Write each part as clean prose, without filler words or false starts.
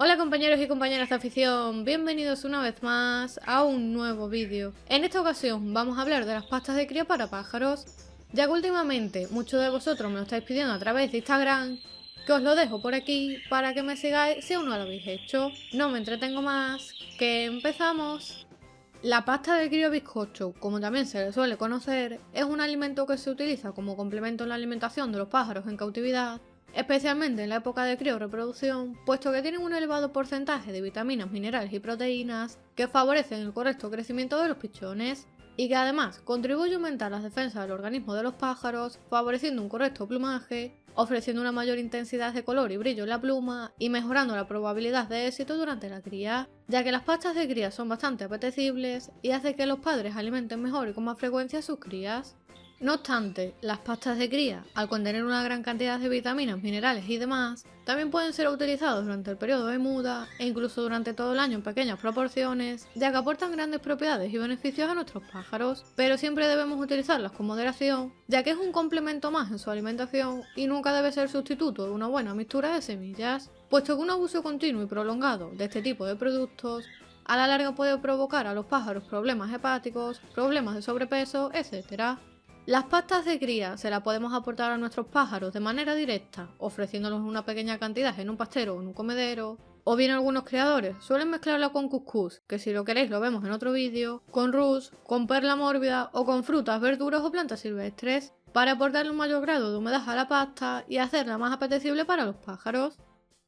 Hola compañeros y compañeras de afición, bienvenidos una vez más a un nuevo vídeo. En esta ocasión vamos a hablar de las pastas de cría para pájaros, ya que últimamente muchos de vosotros me lo estáis pidiendo a través de Instagram, que os lo dejo por aquí para que me sigáis si aún no lo habéis hecho. No me entretengo más, que empezamos. La pasta de cría bizcocho, como también se le suele conocer, es un alimento que se utiliza como complemento en la alimentación de los pájaros en cautividad, especialmente en la época de cría o reproducción, puesto que tienen un elevado porcentaje de vitaminas, minerales y proteínas que favorecen el correcto crecimiento de los pichones y que además contribuye a aumentar las defensas del organismo de los pájaros, favoreciendo un correcto plumaje, ofreciendo una mayor intensidad de color y brillo en la pluma y mejorando la probabilidad de éxito durante la cría, ya que las pastas de cría son bastante apetecibles y hace que los padres alimenten mejor y con más frecuencia a sus crías. No obstante, las pastas de cría, al contener una gran cantidad de vitaminas, minerales y demás, también pueden ser utilizados durante el periodo de muda e incluso durante todo el año en pequeñas proporciones, ya que aportan grandes propiedades y beneficios a nuestros pájaros, pero siempre debemos utilizarlas con moderación, ya que es un complemento más en su alimentación y nunca debe ser sustituto de una buena mixtura de semillas, puesto que un abuso continuo y prolongado de este tipo de productos a la larga puede provocar a los pájaros problemas hepáticos, problemas de sobrepeso, etc. Las pastas de cría se las podemos aportar a nuestros pájaros de manera directa, ofreciéndolos una pequeña cantidad en un pastero o en un comedero, o bien algunos criadores suelen mezclarla con cuscús, que si lo queréis lo vemos en otro vídeo, con rus, con perla mórbida o con frutas, verduras o plantas silvestres, para aportarle un mayor grado de humedad a la pasta y hacerla más apetecible para los pájaros.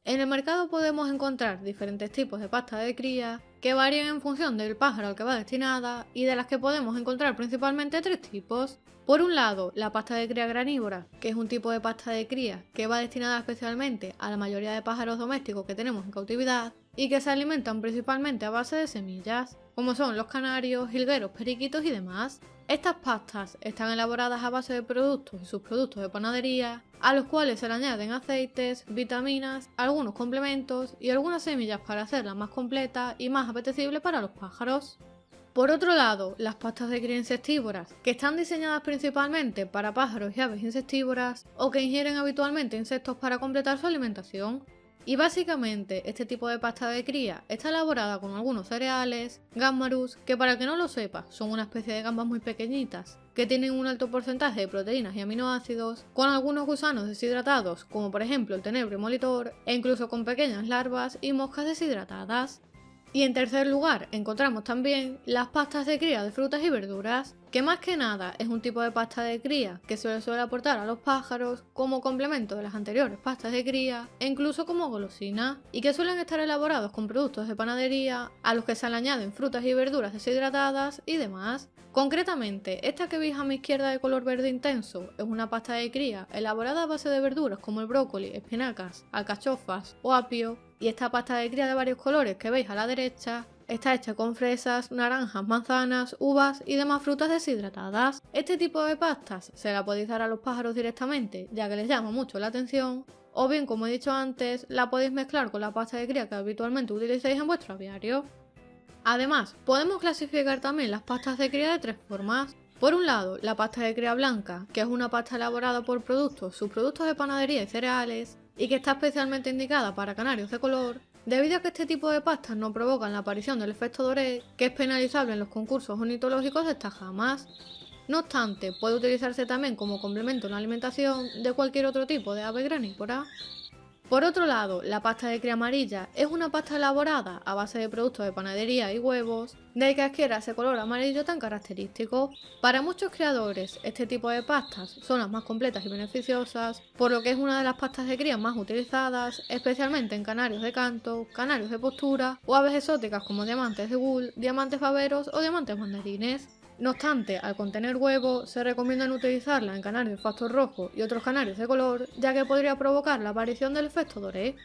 En el mercado podemos encontrar diferentes tipos de pasta de cría que varían en función del pájaro al que va destinada y de las que podemos encontrar principalmente tres tipos. Por un lado, la pasta de cría granívora, que es un tipo de pasta de cría que va destinada especialmente a la mayoría de pájaros domésticos que tenemos en cautividad y que se alimentan principalmente a base de semillas, como son los canarios, jilgueros, periquitos y demás. Estas pastas están elaboradas a base de productos y subproductos de panadería, a los cuales se le añaden aceites, vitaminas, algunos complementos y algunas semillas para hacerla más completa y más apetecible para los pájaros. Por otro lado, las pastas de cría insectívoras, que están diseñadas principalmente para pájaros y aves insectívoras o que ingieren habitualmente insectos para completar su alimentación. Y básicamente este tipo de pasta de cría está elaborada con algunos cereales, gambas, que para el que no lo sepa son una especie de gambas muy pequeñitas, que tienen un alto porcentaje de proteínas y aminoácidos, con algunos gusanos deshidratados como por ejemplo el tenebrio molitor e incluso con pequeñas larvas y moscas deshidratadas. Y en tercer lugar encontramos también las pastas de cría de frutas y verduras, que más que nada es un tipo de pasta de cría que se le suele aportar a los pájaros como complemento de las anteriores pastas de cría e incluso como golosina, y que suelen estar elaborados con productos de panadería a los que se le añaden frutas y verduras deshidratadas y demás. Concretamente, esta que veis a mi izquierda de color verde intenso es una pasta de cría elaborada a base de verduras como el brócoli, espinacas, alcachofas o apio, y esta pasta de cría de varios colores que veis a la derecha está hecha con fresas, naranjas, manzanas, uvas y demás frutas deshidratadas. Este tipo de pastas se la podéis dar a los pájaros directamente, ya que les llama mucho la atención, o bien, como he dicho antes, la podéis mezclar con la pasta de cría que habitualmente utilicéis en vuestro aviario. Además, podemos clasificar también las pastas de cría de tres formas. Por un lado, la pasta de cría blanca, que es una pasta elaborada por subproductos de panadería y cereales, y que está especialmente indicada para canarios de color, debido a que este tipo de pastas no provocan la aparición del efecto doré, que es penalizable en los concursos ornitológicos de estas gamas. No obstante, puede utilizarse también como complemento en la alimentación de cualquier otro tipo de ave granívora. Por otro lado, la pasta de cría amarilla es una pasta elaborada a base de productos de panadería y huevos, de ahí que adquiera ese color amarillo tan característico. Para muchos criadores, este tipo de pastas son las más completas y beneficiosas, por lo que es una de las pastas de cría más utilizadas, especialmente en canarios de canto, canarios de postura o aves exóticas como diamantes de Gull, diamantes baberos o diamantes mandarines. No obstante, al contener huevo, se recomienda no utilizarla en canarios de factor rojo y otros canarios de color, ya que podría provocar la aparición del efecto doré.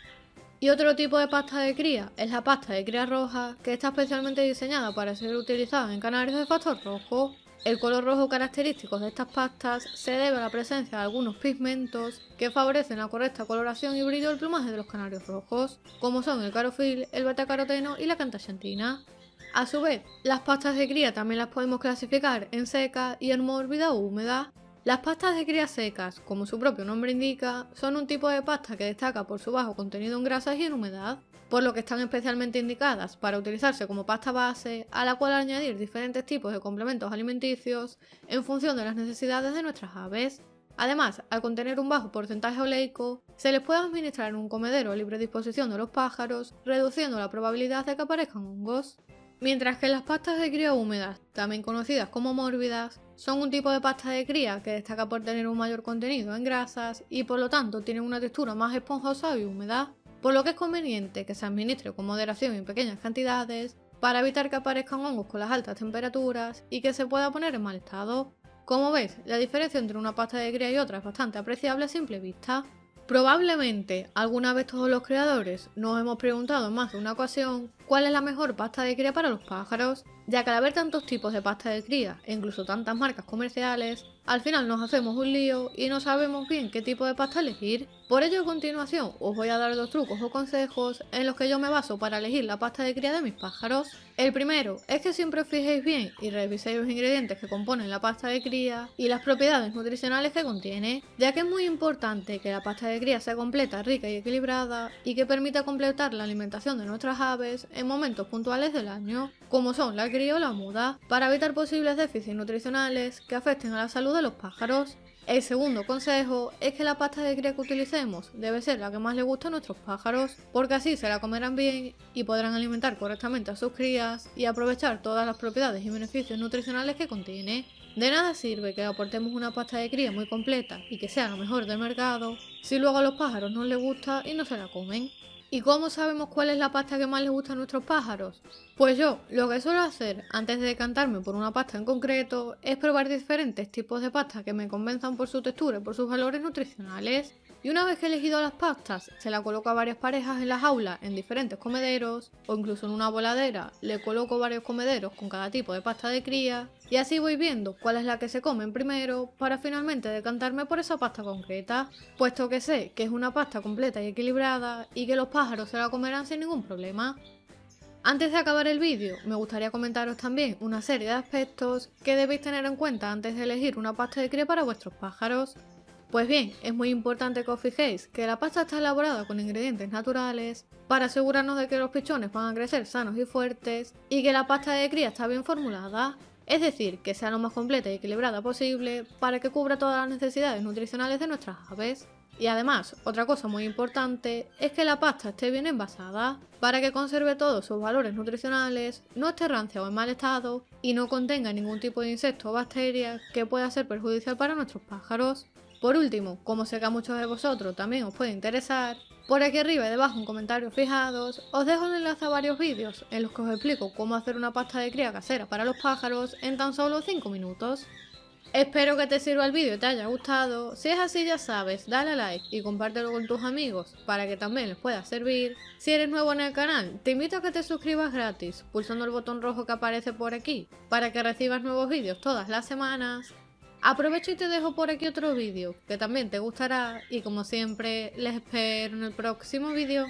Y otro tipo de pasta de cría es la pasta de cría roja, que está especialmente diseñada para ser utilizada en canarios de factor rojo. El color rojo característico de estas pastas se debe a la presencia de algunos pigmentos que favorecen la correcta coloración y brillo del plumaje de los canarios rojos, como son el carofil, el betacaroteno y la cantaxantina. A su vez, las pastas de cría también las podemos clasificar en seca y en mórbida o húmeda. Las pastas de cría secas, como su propio nombre indica, son un tipo de pasta que destaca por su bajo contenido en grasas y en humedad, por lo que están especialmente indicadas para utilizarse como pasta base, a la cual añadir diferentes tipos de complementos alimenticios en función de las necesidades de nuestras aves. Además, al contener un bajo porcentaje oleico, se les puede administrar en un comedero a libre disposición de los pájaros, reduciendo la probabilidad de que aparezcan hongos. Mientras que las pastas de cría húmedas, también conocidas como mórbidas, son un tipo de pasta de cría que destaca por tener un mayor contenido en grasas y por lo tanto tienen una textura más esponjosa y húmeda, por lo que es conveniente que se administre con moderación y en pequeñas cantidades para evitar que aparezcan hongos con las altas temperaturas y que se pueda poner en mal estado. Como ves, la diferencia entre una pasta de cría y otra es bastante apreciable a simple vista. Probablemente alguna vez todos los creadores nos hemos preguntado en más de una ocasión cuál es la mejor pasta de cría para los pájaros, ya que al haber tantos tipos de pasta de cría e incluso tantas marcas comerciales, al final nos hacemos un lío y no sabemos bien qué tipo de pasta elegir. Por ello a continuación os voy a dar 2 trucos o consejos en los que yo me baso para elegir la pasta de cría de mis pájaros. El primero es que siempre os fijéis bien y reviséis los ingredientes que componen la pasta de cría y las propiedades nutricionales que contiene, ya que es muy importante que la pasta de cría sea completa, rica y equilibrada y que permita completar la alimentación de nuestras aves en momentos puntuales del año, como son la cría o la muda, para evitar posibles déficits nutricionales que afecten a la salud de los pájaros. El segundo consejo es que la pasta de cría que utilicemos debe ser la que más le gusta a nuestros pájaros, porque así se la comerán bien y podrán alimentar correctamente a sus crías y aprovechar todas las propiedades y beneficios nutricionales que contiene. De nada sirve que aportemos una pasta de cría muy completa y que sea lo mejor del mercado si luego a los pájaros no les gusta y no se la comen. ¿Y cómo sabemos cuál es la pasta que más les gusta a nuestros pájaros? Pues yo lo que suelo hacer antes de decantarme por una pasta en concreto es probar diferentes tipos de pasta que me convenzan por su textura y por sus valores nutricionales. Y una vez que he elegido las pastas, se la coloco a varias parejas en las jaulas en diferentes comederos, o incluso en una voladera le coloco varios comederos con cada tipo de pasta de cría, y así voy viendo cuál es la que se comen primero para finalmente decantarme por esa pasta concreta, puesto que sé que es una pasta completa y equilibrada y que los pájaros se la comerán sin ningún problema. Antes de acabar el vídeo, me gustaría comentaros también una serie de aspectos que debéis tener en cuenta antes de elegir una pasta de cría para vuestros pájaros. Pues bien, es muy importante que os fijéis que la pasta está elaborada con ingredientes naturales para asegurarnos de que los pichones van a crecer sanos y fuertes y que la pasta de cría está bien formulada, es decir, que sea lo más completa y equilibrada posible para que cubra todas las necesidades nutricionales de nuestras aves. Y además, otra cosa muy importante es que la pasta esté bien envasada para que conserve todos sus valores nutricionales, no esté rancia o en mal estado y no contenga ningún tipo de insecto o bacteria que pueda ser perjudicial para nuestros pájaros. Por último, como sé que a muchos de vosotros también os puede interesar, por aquí arriba y debajo en comentarios fijados os dejo el enlace a varios vídeos en los que os explico cómo hacer una pasta de cría casera para los pájaros en tan solo 5 minutos. Espero que te sirva el vídeo y te haya gustado. Si es así, ya sabes, dale a like y compártelo con tus amigos para que también les pueda servir. Si eres nuevo en el canal, te invito a que te suscribas gratis pulsando el botón rojo que aparece por aquí para que recibas nuevos vídeos todas las semanas. Aprovecho y te dejo por aquí otro vídeo que también te gustará y como siempre les espero en el próximo vídeo.